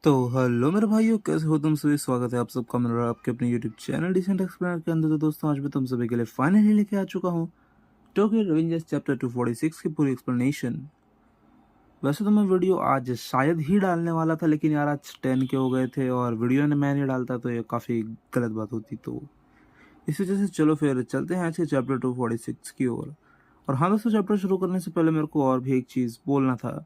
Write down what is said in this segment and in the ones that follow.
तो हेलो मेरे भाइयों, कैसे हो तुम सभी। स्वागत है आप सबका मेरा आपके अपने यूट्यूब चैनल डिसेंट एक्सप्लेनर के अंदर। तो दोस्तों, आज मैं तुम सभी के लिए फाइनली लेके आ चुका हूँ टोक्यो रिवेंजर्स चैप्टर 246 की पूरी एक्सप्लेनेशन। वैसे तो मैं वीडियो आज शायद ही डालने वाला था, लेकिन यार आज 10 के हो गए थे और वीडियो ने मैं नहीं डालता तो ये काफ़ी गलत बात होती। तो इस वजह से चलो फिर चलते हैं आज के चैप्टर 246 की ओर। और हाँ दोस्तों, चैप्टर शुरू करने से पहले मेरे को और भी एक चीज़ बोलना था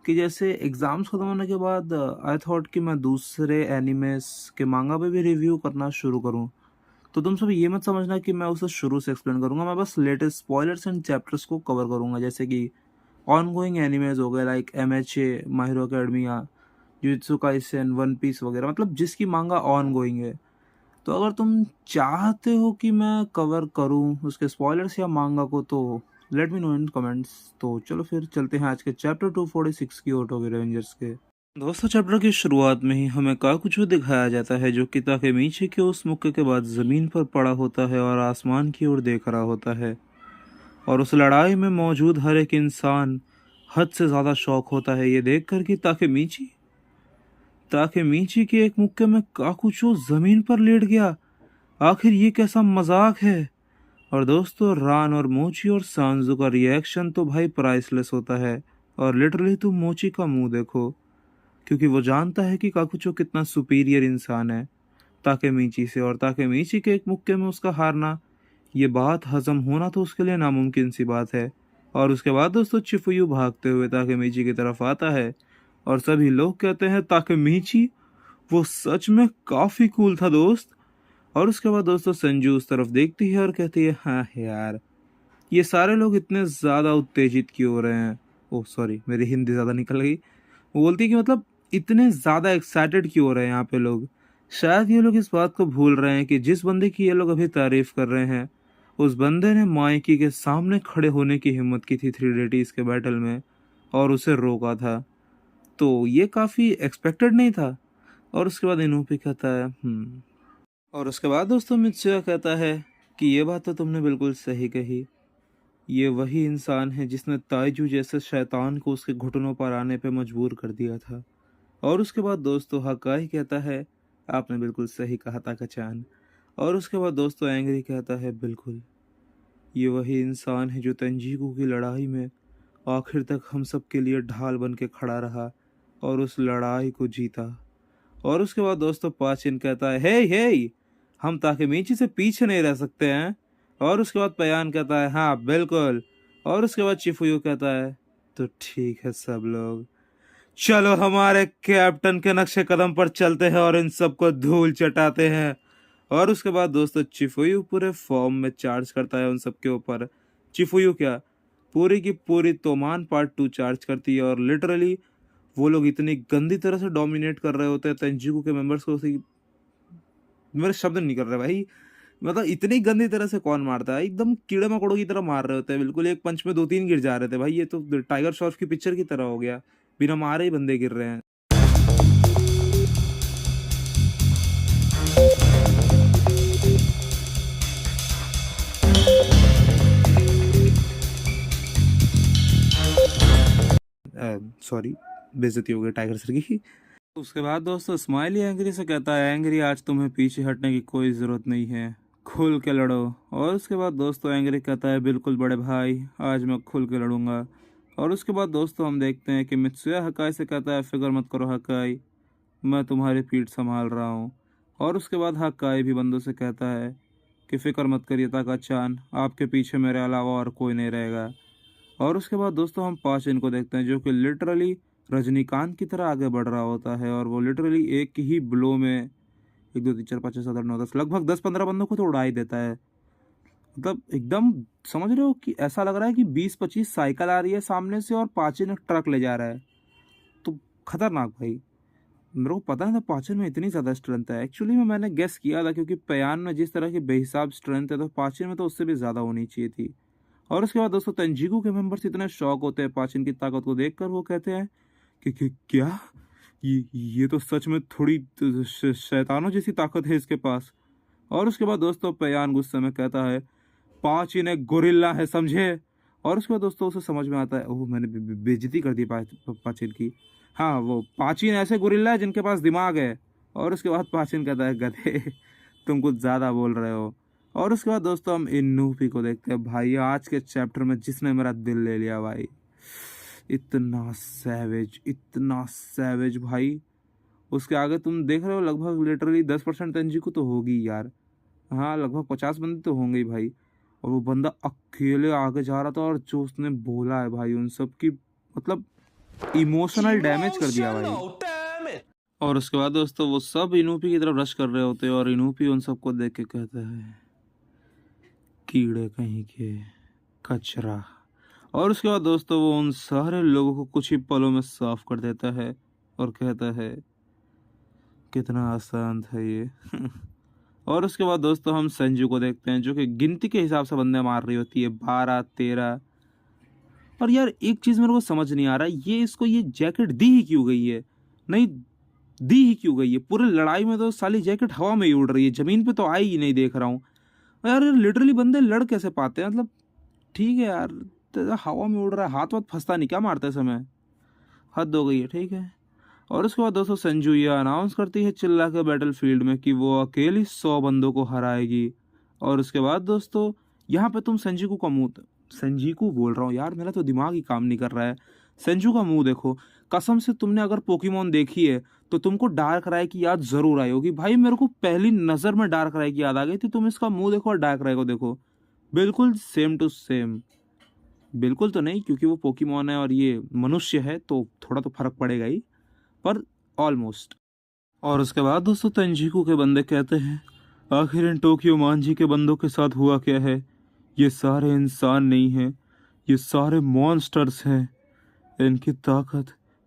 कि जैसे एग्ज़ाम्स ख़त्म होने के बाद आई थॉट कि मैं दूसरे एनिमेस के मांगा पे भी रिव्यू करना शुरू करूं। तो तुम सब ये मत समझना कि मैं उसे शुरू से एक्सप्लेन करूंगा, मैं बस लेटेस्ट स्पॉयलर्स एंड चैप्टर्स को कवर करूंगा, जैसे कि ऑन गोइंग एनिमेज हो गए like MHA, My Hero Academia, Jujutsu Kaisen, One Piece वगैरह, मतलब जिसकी मांगा ऑन गोइंग है। तो अगर तुम चाहते हो कि मैं कवर करूं उसके स्पॉयलर्स या मांगा को, तो लेट मी नो इन कमेंट्स। तो चलो फिर चलते हैं आज के चैप्टर 246 की टोक्यो रेवेंजर्स के। दोस्तों, चैप्टर की शुरुआत में ही हमें काकुचो दिखाया जाता है, जो कि ताकेमीची के उस मुक्के के बाद जमीन पर पड़ा होता है और आसमान की ओर देख रहा होता है। और उस लड़ाई में मौजूद हर एक इंसान हद से ज्यादा शौक होता है ये देखकर कि ताकेमीची के एक मुक्के में काकुचो जमीन पर लेट गया। आखिर ये कैसा मजाक है। और दोस्तों, रान और मोची और सांजू का रिएक्शन तो भाई प्राइसलेस होता है। और लिटरली तुम मोची का मुंह देखो, क्योंकि वो जानता है कि काकुचो कितना सुपीरियर इंसान है ताकेमीची से, और ताकेमीची के एक मुक्के में उसका हारना, ये बात हजम होना तो उसके लिए नामुमकिन सी बात है। और उसके बाद दोस्तों, चिफुयू भागते हुए ताकेमीची की तरफ आता है और सभी लोग कहते हैं ताकेमीची वो सच में काफी कूल था दोस्त। और उसके बाद दोस्तों, संजू उस तरफ देखती है और कहती है, हाँ यार, ये सारे लोग इतने ज्यादा उत्तेजित क्यों हो रहे हैं। ओह सॉरी, मेरी हिंदी ज्यादा निकल गई। वो बोलती है कि मतलब इतने ज्यादा एक्साइटेड क्यों हो रहे हैं यहाँ पे लोग। शायद ये लोग इस बात को भूल रहे हैं कि जिस बंदे की ये लोग अभी तारीफ कर रहे हैं, उस बंदे ने माइकी के सामने खड़े होने की हिम्मत की थी 3 डेटीज के बैटल में और उसे रोका था। तो ये काफी एक्सपेक्टेड नहीं था। और उसके बाद इनोपी कहता है और उसके बाद दोस्तों, मित्सुया कहता है कि ये बात तो तुमने बिल्कुल सही कही। ये वही इंसान है जिसने ताइजू जैसे शैतान को उसके घुटनों पर आने पे मजबूर कर दिया था। और उसके बाद दोस्तों, हकाई कहता है, आपने बिल्कुल सही कहा ताका-चान। और उसके बाद दोस्तों, एंग्री कहता है, बिल्कुल, ये वही इंसान है जो तंजीकू की लड़ाई में आखिर तक हम सब के लिए ढाल बन के खड़ा रहा और उस लड़ाई को जीता। और उसके बाद दोस्तों, पाचिन कहता है, हे हे, हम ताकेमीची से पीछे नहीं रह सकते हैं। और उसके बाद पयान कहता है, हाँ बिल्कुल। और उसके बाद चिफुयू कहता है, तो ठीक है सब लोग, चलो हमारे कैप्टन के नक्शे कदम पर चलते हैं और इन सबको धूल चटाते हैं। और उसके बाद दोस्तों, चिफुयू पूरे फॉर्म में चार्ज करता है उन सबके ऊपर। चिफुयू क्या, पूरी की पूरी तोमान पार्ट 2 चार्ज करती है और लिटरली वो लोग इतनी गंदी तरह से डोमिनेट कर रहे होते हैं तेंजिकू के मेंबर्स को मेरे शब्द नहीं कर रहे भाई। मतलब इतनी गंदी तरह से कौन मारता है, एकदम कीड़े मकोड़ों की तरह मार रहे होते हैं, बिल्कुल एक पंच में 2-3 गिर जा रहे थे भाई। ये तो टाइगर श्रॉफ की पिक्चर की तरह हो गया, बिना मारे ही बंदे गिर रहे हैं। सॉरी, बेइज्जती हो गई टाइगर सर की। उसके बाद दोस्तों, स्माइली एंग्री से कहता है, एंग्री आज तुम्हें पीछे हटने की कोई ज़रूरत नहीं है, खुल के लड़ो। और उसके बाद दोस्तों, एंग्री कहता है, बिल्कुल बड़े भाई, आज मैं खुल के लड़ूंगा। और उसके बाद दोस्तों, हम देखते हैं कि मित्सुया हकाई से कहता है, फिक्र मत करो हकाई, मैं तुम्हारी पीठ संभाल रहा हूँ। और उसके बाद हकाई भी बंदों से कहता है कि फिक्र मत करिए ताका-चान, आपके पीछे मेरे अलावा और कोई नहीं रहेगा। और उसके बाद दोस्तों, हम पाचिन को देखते हैं, जो कि लिटरली रजनीकांत की तरह आगे बढ़ रहा होता है और वो लिटरली एक ही ब्लो में 1 2 3 4 5 6 7 8 9 10 लगभग 10-15 बंदों को तो उड़ा ही देता है। मतलब एकदम, समझ रहे हो कि ऐसा लग रहा है कि 20-25 साइकिल आ रही है सामने से और पाचिन एक ट्रक ले जा रहा है। तो खतरनाक भाई। मेरे को पता नहीं था पाचिन में इतनी ज़्यादा स्ट्रेंथ है। एक्चुअली में मैंने गेस किया था, क्योंकि पयान में जिस तरह की बेहिसाब स्ट्रेंथ है, तो पाचिन में तो उससे भी ज़्यादा होनी चाहिए थी। और उसके बाद दोस्तों, तंजीकू के मेंबर्स इतने शौक होते हैं पाचिन की ताकत को देखकर, वो कहते हैं कि क्या, ये तो सच में थोड़ी शैतानों जैसी ताकत है इसके पास। और उसके बाद दोस्तों, पयान गुस्से में कहता है, पाचिन एक गोरिल्ला है समझे, और उसके बाद दोस्तों उसे समझ में आता है, ओह मैंने बेइज्जती कर दी पाचिन की। हाँ, वो पाचिन ऐसे गोरिल्ला है जिनके पास दिमाग है। और उसके बाद पाचिन कहता है, गधे तुम कुछ ज़्यादा बोल रहे हो। और उसके बाद दोस्तों हम इन्नूफी को देखते हैं। भाई आज के चैप्टर में जिसने मेरा दिल ले लिया भाई, इतना सैवेज भाई। उसके आगे तुम देख रहे हो लगभग लिटरली 10% तेंजिकु तो होगी यार। हाँ, लगभग 50 बंदे तो होंगे ही भाई। और वो बंदा अकेले आगे जा रहा था, और जो उसने बोला है भाई उन सब की, मतलब इमोशनल डैमेज कर दिया भाई। और उसके बाद दोस्तों वो सब इनूपी की तरफ रश कर रहे होते हैं, और इनूपी उन सबको देख के कहता है, कीड़े कहीं के, कचरा। और उसके बाद दोस्तों वो उन सारे लोगों को कुछ ही पलों में साफ कर देता है और कहता है, कितना आसान था ये। और उसके बाद दोस्तों हम संजू को देखते हैं, जो कि गिनती के हिसाब से बंदे मार रही होती है, 12, 13। और यार एक चीज़ मेरे को समझ नहीं आ रहा, ये इसको ये जैकेट दी ही क्यों गई है? नहीं, दी ही क्यों गई है? पूरे लड़ाई में तो साली जैकेट हवा में ही उड़ रही है, ज़मीन पे तो आई ही नहीं देख रहा हूँ। यार लिटरली बंदे लड़ कैसे पाते हैं? मतलब ठीक है यार, तेरा हवा में उड़ रहा है, हाथ वाथ फंसता नहीं क्या मारते समय? हद हो गई है, ठीक है। और उसके बाद दोस्तों संजू ये अनाउंस करती है चिल्ला के बैटल फील्ड में कि वो अकेली 100 बंदों को हराएगी। और उसके बाद दोस्तों यहाँ पे तुम संजीकू बोल रहा हूँ यार, मेरा तो दिमाग ही काम नहीं कर रहा है। संजू का मुंह देखो, कसम से तुमने अगर पोकेमॉन देखी है तो तुमको डार्क राय की याद जरूर आई होगी भाई। मेरे को पहली नज़र में डार्क राय की याद आ गई थी। तुम इसका मुंह देखो और डार्क राय को देखो, बिल्कुल सेम टू सेम। बिल्कुल तो नहीं, क्योंकि वो पोकेमॉन है और ये मनुष्य है, तो थोड़ा तो फर्क पड़ेगा ही, पर ऑलमोस्ट। और उसके बाद दोस्तों तंजीकू के बंदे कहते हैं, आखिर इन टोक्यो मांझी के बंदों के साथ हुआ क्या है? ये सारे इंसान नहीं हैं, ये सारे मॉन्स्टर्स हैं।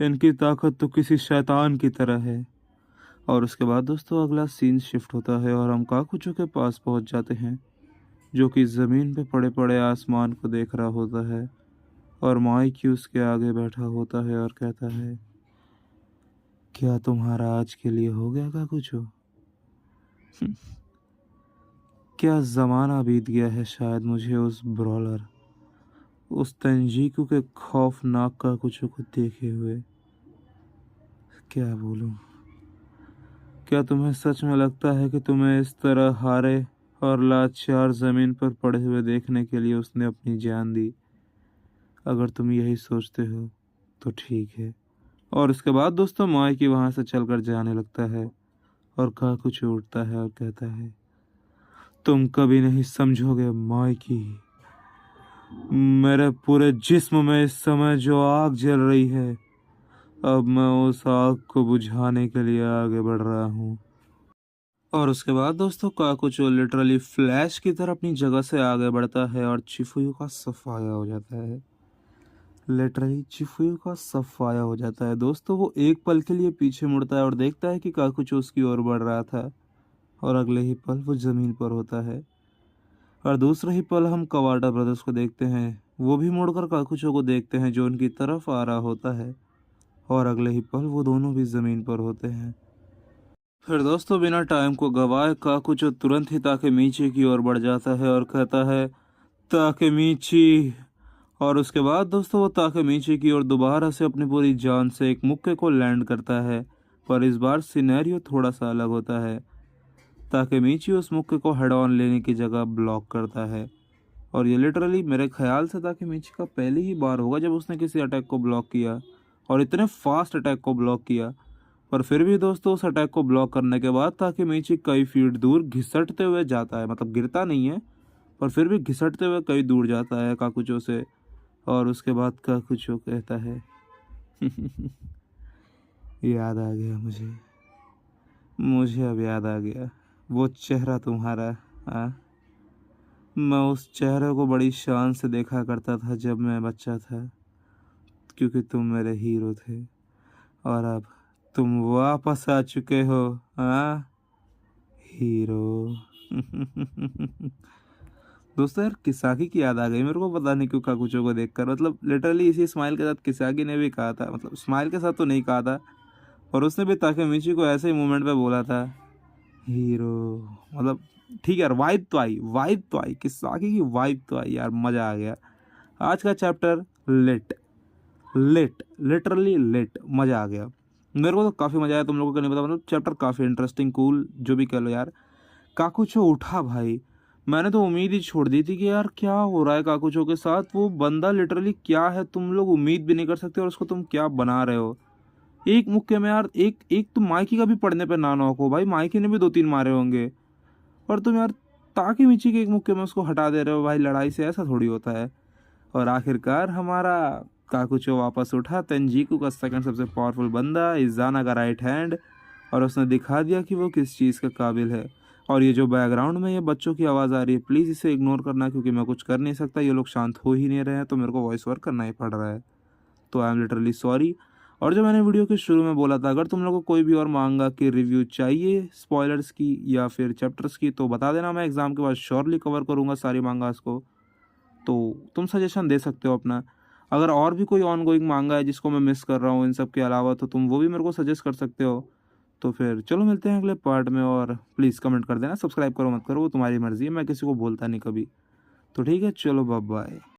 इनकी ताकत तो किसी शैतान की तरह है। और उसके बाद दोस्तों अगला सीन शिफ्ट होता है और हम काकुचो के पास पहुंच जाते हैं, जो कि ज़मीन पे पड़े पड़े आसमान को देख रहा होता है। और माइकी उसके आगे बैठा होता है और कहता है, क्या तुम्हारा आज के लिए हो गया काकुचो? क्या ज़माना बीत गया है शायद मुझे उस ब्रॉलर, उस तंजीकू के खौफनाक काकुचो को देखे हुए। क्या बोलूं? क्या तुम्हें सच में लगता है कि तुम्हें इस तरह हारे और लाचार ज़मीन पर पड़े हुए देखने के लिए उसने अपनी जान दी? अगर तुम यही सोचते हो तो ठीक है। और उसके बाद दोस्तों माइकी वहाँ से चलकर जाने लगता है, और काकुचो उठता है और कहता है, तुम कभी नहीं समझोगे माइकी। मेरे पूरे जिस्म में इस समय जो आग जल रही है, अब मैं उस आग को बुझाने के लिए आगे बढ़ रहा हूँ। और उसके बाद दोस्तों काकुचो लिटरली फ्लैश की तरह अपनी जगह से आगे बढ़ता है और चिफुयू का सफाया हो जाता है। लिटरली चिफुयू का सफाया हो जाता है दोस्तों। वो एक पल के लिए पीछे मुड़ता है और देखता है कि काकुचो उसकी ओर बढ़ रहा था, और अगले ही पल वो जमीन पर होता है। और दूसरे ही पल हम कवाटा ब्रदर्स को देखते हैं, वो भी मुड़कर काकुचो को देखते हैं जो उनकी तरफ आ रहा होता है, और अगले ही पल वो दोनों भी ज़मीन पर होते हैं। फिर दोस्तों बिना टाइम को गवाए काकुचो तुरंत ही ताकेमीची की ओर बढ़ जाता है और कहता है, ताकेमीची। और उसके बाद दोस्तों वो ताकेमीची की ओर दोबारा से अपनी पूरी जान से एक मुक्के को लैंड करता है, पर इस बार सिनेरियो थोड़ा सा अलग होता है। ताकेमीची उस मुक्के को हेड ऑन लेने की जगह ब्लॉक करता है, और ये लिटरली मेरे ख्याल से ताकेमीची का पहली ही बार होगा जब उसने किसी अटैक को ब्लॉक किया, और इतने फास्ट अटैक को ब्लॉक किया। पर फिर भी दोस्तों उस अटैक को ब्लॉक करने के बाद ताकेमीची कई फीट दूर घिसटते हुए जाता है, मतलब गिरता नहीं है पर फिर भी घिसटते हुए कई दूर जाता है काकुचो से। और उसके बाद काकुचो कहता है, याद आ गया मुझे अब याद आ गया वो चेहरा तुम्हारा। हाँ, मैं उस चेहरे को बड़ी शान से देखा करता था जब मैं बच्चा था, क्योंकि तुम मेरे हीरो थे, और अब तुम वापस आ चुके हो। हाँ हीरो। दोस्तों यार किसाकी की याद आ गई मेरे को, पता नहीं क्यों काकुचो को देखकर। मतलब लिटरली इसी स्माइल के साथ किसाकी ने भी कहा था, मतलब स्माइल के साथ तो नहीं कहा था, और उसने भी ताकेमीची को ऐसे ही मोमेंट पे बोला था, हीरो। मतलब ठीक है यार, वाइब तो आई किसाकी की वाइब तो आई यार, मज़ा आ गया। आज का chapter late. Late, literally late, मज़ा आ गया। मेरे को तो काफ़ी मज़ा आया, तुम लोगों को नहीं पता, मतलब चैप्टर काफ़ी इंटरेस्टिंग, कूल, जो भी कह लो यार। काकुचो उठा भाई, मैंने तो उम्मीद ही छोड़ दी थी कि यार क्या हो रहा है काकुचो के साथ। वो बंदा लिटरली क्या है, तुम लोग उम्मीद भी नहीं कर सकते और उसको तुम क्या बना रहे हो। एक मुक्के में यार, एक एक तो माइकी का भी पढ़ने पे ना नौक हो भाई, माइकी ने भी 2-3 मारे होंगे और तुम यार ताकि मिची के एक मुक्के में उसको हटा दे रहे हो भाई। लड़ाई से ऐसा थोड़ी होता है। और आखिरकार हमारा काकुचो वापस उठा, तेंजिकू का सेकंड सबसे पावरफुल बंदा, इज़ाना का राइट हैंड, और उसने दिखा दिया कि वो किस चीज़ का काबिल है। और ये जो बैकग्राउंड में ये बच्चों की आवाज़ आ रही है, प्लीज़ इसे इग्नोर करना, क्योंकि मैं कुछ कर नहीं सकता, ये लोग शांत हो ही नहीं रहे हैं, तो मेरे को वॉइस ओवर करना ही पड़ रहा है। तो आई एम लिटरली सॉरी। और जो मैंने वीडियो के शुरू में बोला था, अगर तुम लोगों को कोई भी और मांगा कि रिव्यू चाहिए स्पॉयलर्स की या फिर चैप्टर्स की, तो बता देना, मैं एग्ज़ाम के बाद श्योरली कवर करूँगा सारी मांगास को। तो तुम सजेशन दे सकते हो अपना। अगर और भी कोई ऑन गोइंग मांगा है जिसको मैं मिस कर रहा हूँ इन सब के अलावा, तो तुम वो भी मेरे को सजेस्ट कर सकते हो। तो फिर चलो मिलते हैं अगले पार्ट में, और प्लीज़ कमेंट कर देना, सब्सक्राइब करो मत करो वो तुम्हारी मर्ज़ी है, मैं किसी को बोलता नहीं कभी। तो ठीक है, चलो बाय बाय।